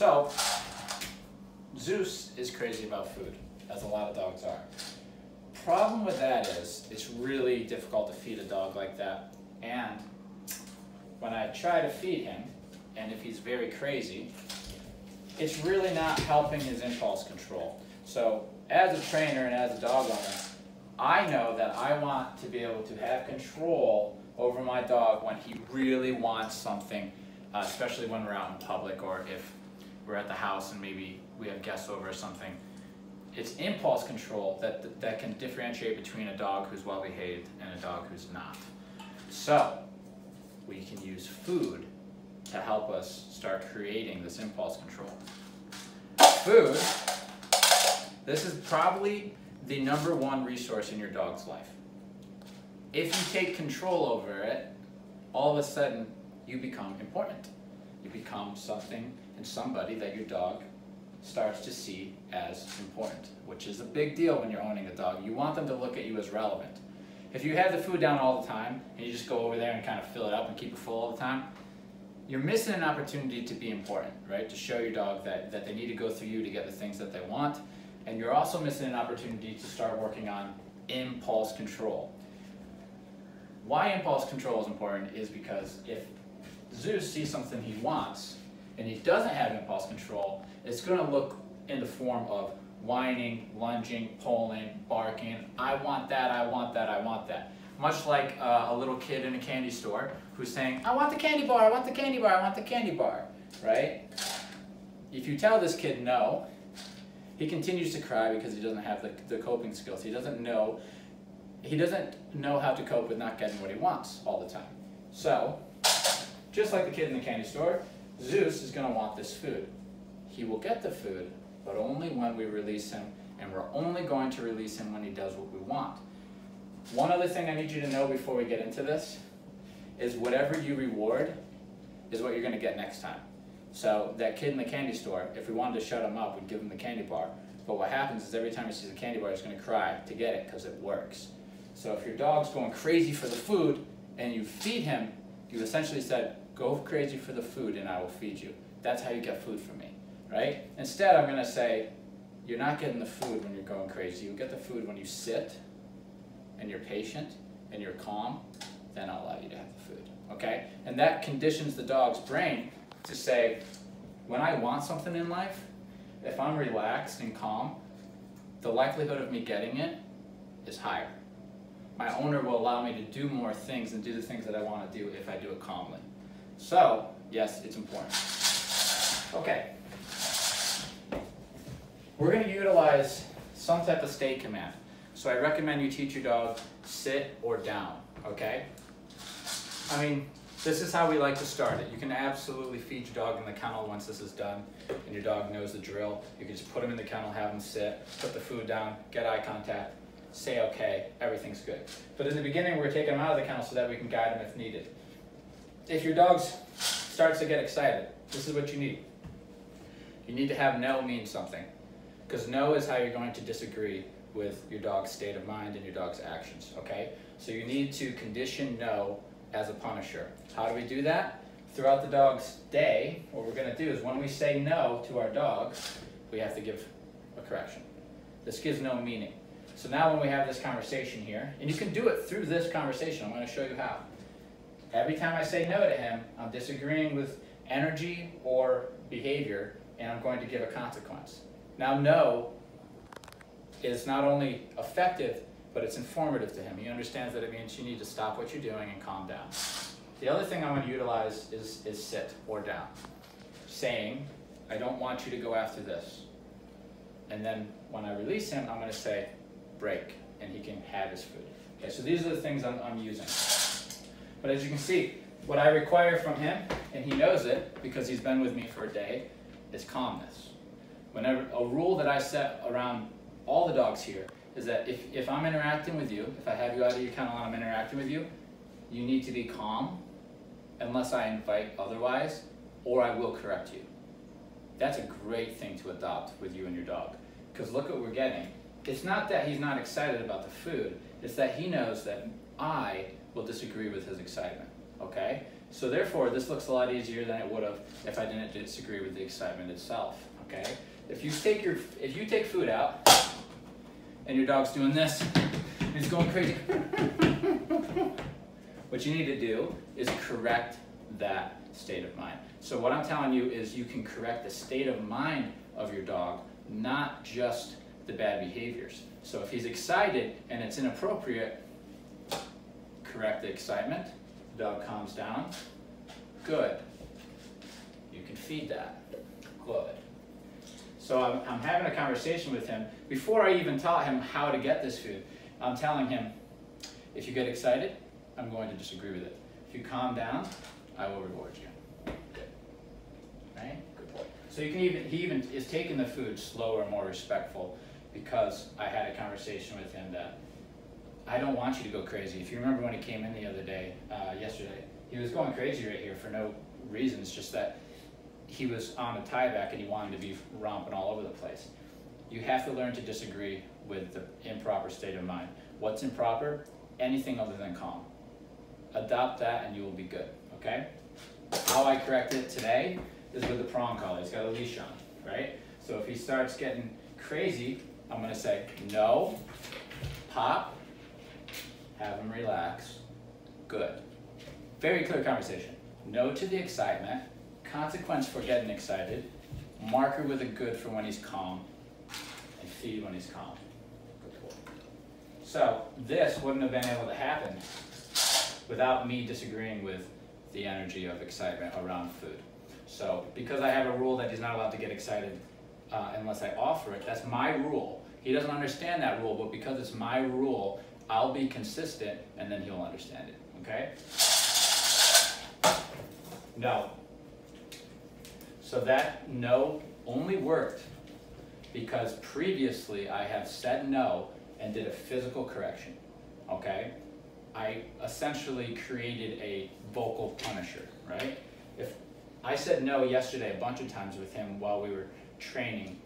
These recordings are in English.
So, Zeus is crazy about food, as a lot of dogs are. Problem with that is, it's really difficult to feed a dog like that. And when I try to feed him, and if he's very crazy, it's really not helping his impulse control. So, as a trainer and as a dog owner, I know that I want to be able to have control over my dog when he really wants something, especially when we're out in public or if we're at the house and maybe we have guests over or something. It's impulse control that can differentiate between a dog who's well behaved and a dog who's not. So, we can use food to help us start creating this impulse control. Food, this is probably the #1 resource in your dog's life. If you take control over it, all of a sudden you become important. You become something and somebody that your dog starts to see as important, which is a big deal when you're owning a dog. You want them to look at you as relevant. If you have the food down all the time and you just go over there and kind of fill it up and keep it full all the time, you're missing an opportunity to be important, right? To show your dog that they need to go through you to get the things that they want. And you're also missing an opportunity to start working on impulse control. Why impulse control is important is because if Zeus sees something he wants and he doesn't have impulse control, it's going to look in the form of whining, lunging, pulling, barking. I want that, I want that, I want that. Much like a little kid in a candy store who's saying, I want the candy bar, I want the candy bar, I want the candy bar, right? If you tell this kid no, he continues to cry because he doesn't have the coping skills. He doesn't know how to cope with not getting what he wants all the time. So, just like the kid in the candy store, Zeus is going to want this food. He will get the food, but only when we release him, and we're only going to release him when he does what we want. One other thing I need you to know before we get into this is whatever you reward is what you're going to get next time. So that kid in the candy store, if we wanted to shut him up, we'd give him the candy bar. But what happens is every time he sees a candy bar, he's going to cry to get it because it works. So if your dog's going crazy for the food and you feed him, you essentially said, go crazy for the food and I will feed you. That's how you get food from me, right? Instead, I'm going to say, you're not getting the food when you're going crazy. You get the food when you sit and you're patient and you're calm, then I'll allow you to have the food, okay? And that conditions the dog's brain to say, when I want something in life, if I'm relaxed and calm, the likelihood of me getting it is higher. My owner will allow me to do more things and do the things that I want to do if I do it calmly. So, yes, it's important. Okay. We're going to utilize some type of state command. So I recommend you teach your dog sit or down, okay? I mean, this is how we like to start it. You can absolutely feed your dog in the kennel once this is done and your dog knows the drill. You can just put him in the kennel, have him sit, put the food down, get eye contact, say okay, everything's good. But in the beginning, we're taking him out of the kennel so that we can guide him if needed. If your dog starts to get excited, this is what you need. You need to have no mean something, because no is how you're going to disagree with your dog's state of mind and your dog's actions, okay? So you need to condition no as a punisher. How do we do that? Throughout the dog's day, what we're going to do is when we say no to our dog, we have to give a correction. This gives no meaning. So now when we have this conversation here, and you can do it through this conversation, I'm going to show you how. Every time I say no to him, I'm disagreeing with energy or behavior, and I'm going to give a consequence. Now no is not only effective, but it's informative to him. He understands that it means you need to stop what you're doing and calm down. The other thing I'm going to utilize is sit or down. Saying, I don't want you to go after this. And then when I release him, I'm going to say, break, and he can have his food. Okay, so these are the things I'm using. But as you can see, what I require from him, and he knows it because he's been with me for a day, is calmness. Whenever a rule that I set around all the dogs here is that if I'm interacting with you, if I have you out of your kennel and I'm interacting with you, you need to be calm unless I invite otherwise, or I will correct you. That's a great thing to adopt with you and your dog. Because look what we're getting. It's not that he's not excited about the food, it's that he knows that I will disagree with his excitement, okay? So therefore, this looks a lot easier than it would have if I didn't disagree with the excitement itself, okay? If you take food out, and your dog's doing this, and he's going crazy, what you need to do is correct that state of mind. So what I'm telling you is you can correct the state of mind of your dog, not just the bad behaviors. So if he's excited and it's inappropriate, correct the excitement, the dog calms down, good. You can feed that, good. So I'm having a conversation with him. Before I even taught him how to get this food, I'm telling him, if you get excited, I'm going to disagree with it. If you calm down, I will reward you. Good. Right? Good boy. So he even is taking the food slower, more respectful, because I had a conversation with him that I don't want you to go crazy. If you remember when he came in the other day, yesterday, he was going crazy right here for no reason. It's just that he was on a tie back and he wanted to be romping all over the place. You have to learn to disagree with the improper state of mind. What's improper? Anything other than calm. Adopt that and you will be good, okay? How I correct it today is with the prong collar. He's got a leash on, right? So if he starts getting crazy, I'm gonna say, no, pop, have him relax, good. Very clear conversation. No to the excitement, consequence for getting excited, marker with a good for when he's calm, and feed when he's calm. Good boy. So this wouldn't have been able to happen without me disagreeing with the energy of excitement around food. So because I have a rule that he's not allowed to get excited unless I offer it, that's my rule. He doesn't understand that rule, but because it's my rule, I'll be consistent and then he'll understand it, okay? No. So that no only worked because previously I have said no and did a physical correction, okay? I essentially created a vocal punisher, right? If I said no yesterday a bunch of times with him while we were training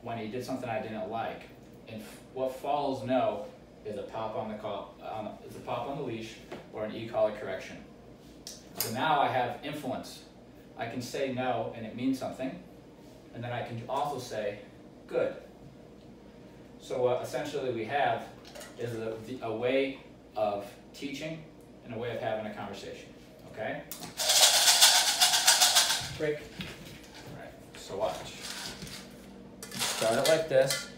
when he did something I didn't like, and what follows no is a pop on the leash or an e-collar correction. So now I have influence. I can say no and it means something, and then I can also say good. So what essentially we have is a way of teaching and a way of having a conversation, okay? Break. All right, so watch. Start it like this.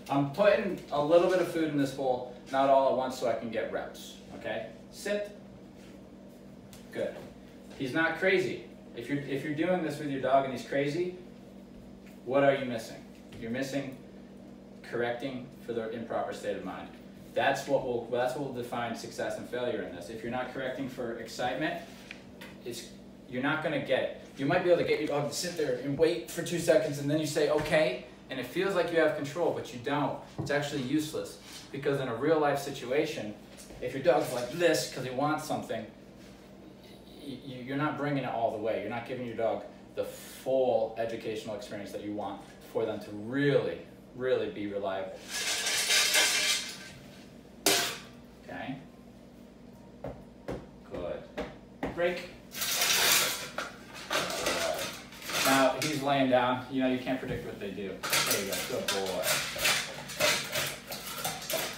I'm putting a little bit of food in this bowl, not all at once so I can get reps, okay? Sit. Good. He's not crazy. If you're doing this with your dog and he's crazy, what are you missing? You're missing correcting for the improper state of mind. That's what will define success and failure in this. If you're not correcting for excitement, you're not going to get it. You might be able to get your dog to sit there and wait for 2 seconds and then you say okay, and it feels like you have control, but you don't. It's actually useless because in a real life situation, if your dog's like this because he wants something, you're not bringing it all the way. You're not giving your dog the full educational experience that you want for them to really, really be reliable. Okay. Good. Break. Now he's laying down. You know, you can't predict what they do. There you go. Good boy.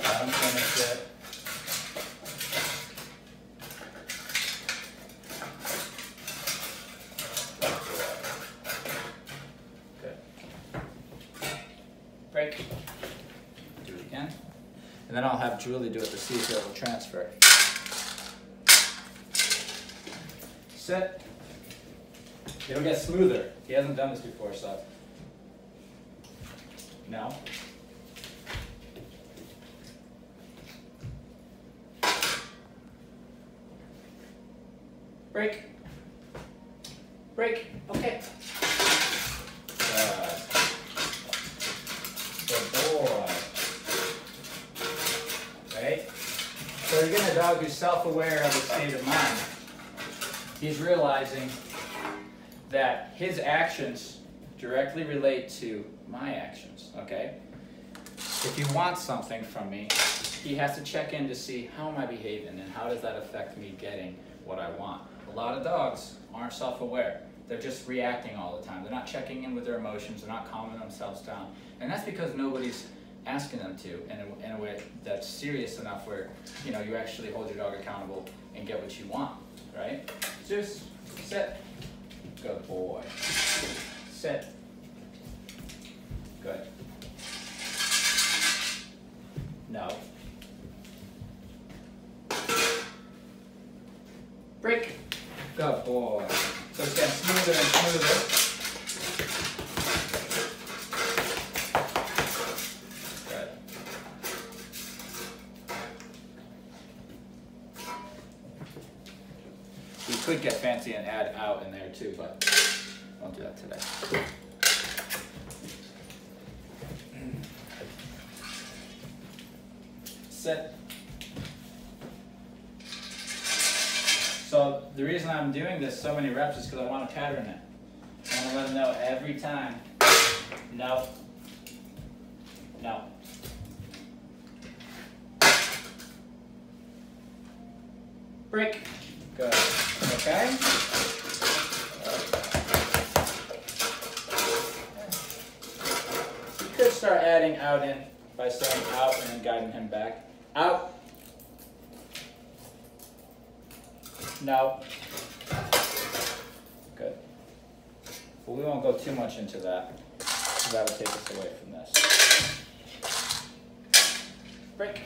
Let him finish it. Break. Do it again. And then I'll have Julie do it to see if it will transfer. Sit. It'll get smoother. He hasn't done this before, so. No. Break. Break. Okay. Good boy. Right? So you're getting a dog who's self-aware of his state of mind. He's realizing that his actions directly relate to my actions, okay? If you want something from me, he has to check in to see how am I behaving and how does that affect me getting what I want. A lot of dogs aren't self-aware. They're just reacting all the time. They're not checking in with their emotions. They're not calming themselves down. And that's because nobody's asking them to in a way that's serious enough where you actually hold your dog accountable and get what you want, right? Zeus, sit. Good boy. Sit. Good. No. Break. Good boy. So it's getting smoother and smoother. Good. We could get fancy and add out in there too, but won't do that today. Sit. So the reason I'm doing this so many reps is because I want to pattern it. I want to let them know every time, no, no. Break. Good. Okay? You could start adding out in by saying out and then guiding him back. Out. No. Good. But we won't go too much into that, because that would take us away from this. Break.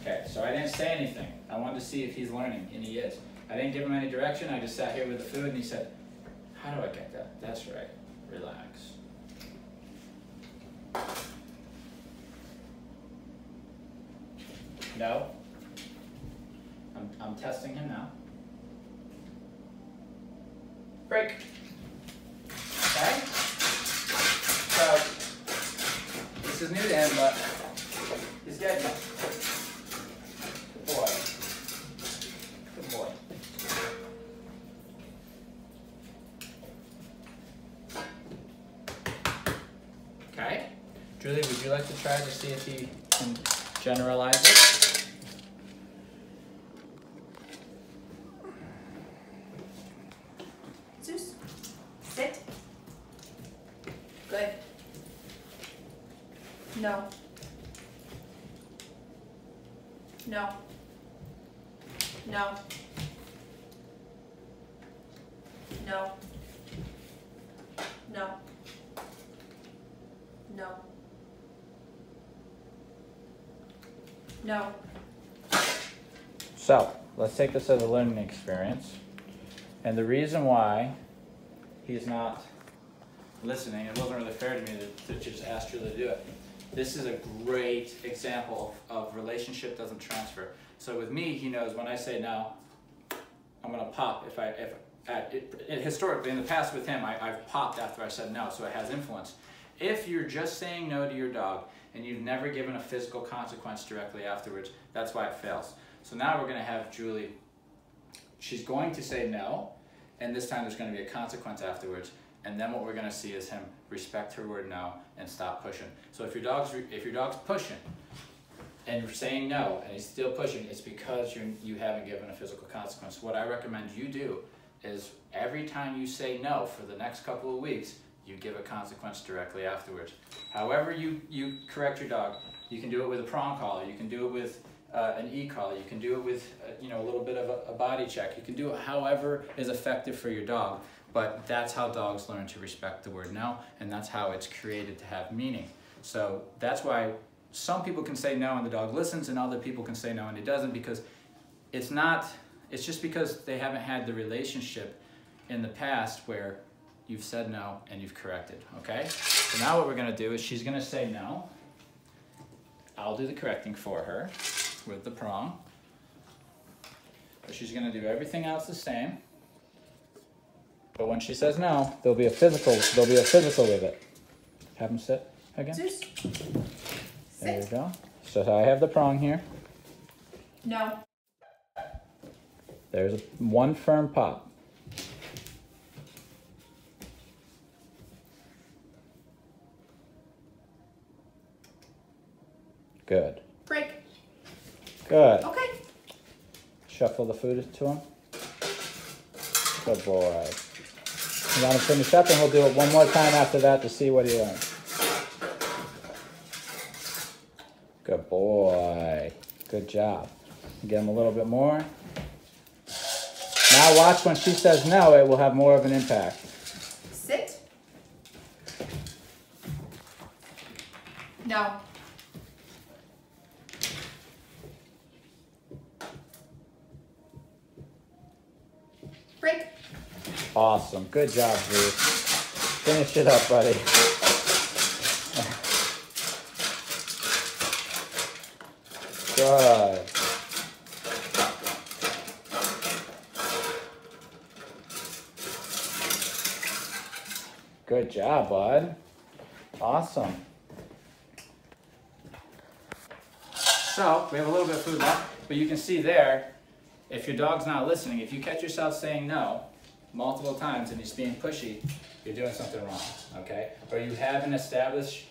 Okay, so I didn't say anything. I wanted to see if he's learning, and he is. I didn't give him any direction. I just sat here with the food, and he said, how do I get that? That's right. Relax. No. I'm testing him now. Break. Okay? So, this is new to him, but he's getting it. Good boy. Good boy. Okay. Julie, would you like to try to see if he can generalize it? Zeus, sit. Good. No. No. No. No. No. No. No. So, let's take this as a learning experience. And the reason why he's not listening, it wasn't really fair to me to just ask Julie to do it. This is a great example of relationship doesn't transfer. So with me, he knows when I say no, I'm gonna pop. Historically, in the past with him, I've popped after I said no, so it has influence. If you're just saying no to your dog and you've never given a physical consequence directly afterwards, that's why it fails. So now we're gonna have Julie, she's going to say no, and this time there's gonna be a consequence afterwards, and then what we're gonna see is him respect her word no and stop pushing. So if your dog's pushing and you're saying no and he's still pushing, it's because you haven't given a physical consequence. What I recommend you do is every time you say no for the next couple of weeks, you give a consequence directly afterwards. However you correct your dog, you can do it with a prong collar, you can do it with an e-collar, you can do it with a little bit of a body check, you can do it however is effective for your dog, but that's how dogs learn to respect the word no, and that's how it's created to have meaning. So that's why some people can say no and the dog listens, and other people can say no and he doesn't, because it's just because they haven't had the relationship in the past where you've said no and you've corrected, okay? So now what we're gonna do is she's gonna say no. I'll do the correcting for her with the prong. But she's gonna do everything else the same. But when she says no, there'll be a physical with it. Have him sit again. Zeus, There sit. we go. So I have the prong here. No. There's one firm pop. Good. Break. Good. Okay. Shuffle the food to him. Good boy. You want to finish up, and we'll do it one more time after that to see what he learns. Good boy. Good job. Get him a little bit more. Now watch when she says no, it will have more of an impact. Sit. No. Break. Awesome. Good job, Bruce. Finish it up, buddy. Good. Good job, bud. Awesome. So, we have a little bit of food left, but you can see there, if your dog's not listening, if you catch yourself saying no multiple times and he's being pushy, you're doing something wrong, okay? Or you haven't established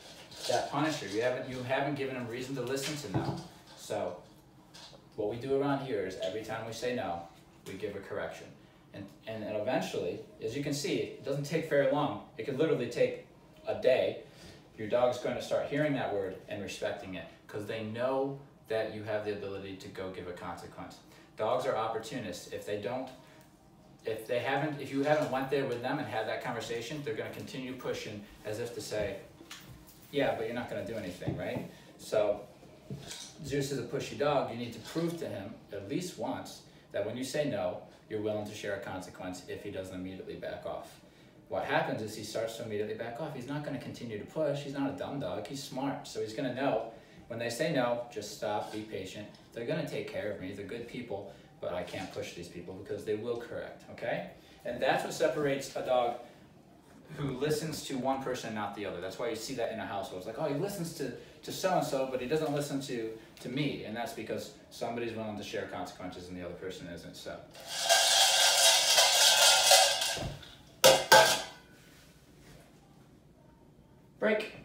that punisher. You haven't given him reason to listen to no. So, what we do around here is every time we say no, we give a correction. And eventually, as you can see, it doesn't take very long. It could literally take a day. Your dog's going to start hearing that word and respecting it because they know that you have the ability to go give a consequence. Dogs are opportunists. If you haven't went there with them and had that conversation, they're going to continue pushing as if to say, yeah, but you're not going to do anything, right? So Zeus is a pushy dog. You need to prove to him at least once that when you say no, you're willing to share a consequence if he doesn't immediately back off. What happens is he starts to immediately back off. He's not going to continue to push. He's not a dumb dog. He's smart. So he's going to know when they say no, just stop, be patient. They're going to take care of me. They're good people, but I can't push these people because they will correct, okay? And that's what separates a dog who listens to one person, not the other. That's why you see that in a household. It's like, oh, he listens to so-and-so, but he doesn't listen to me. And that's because somebody's willing to share consequences and the other person isn't, so. Break.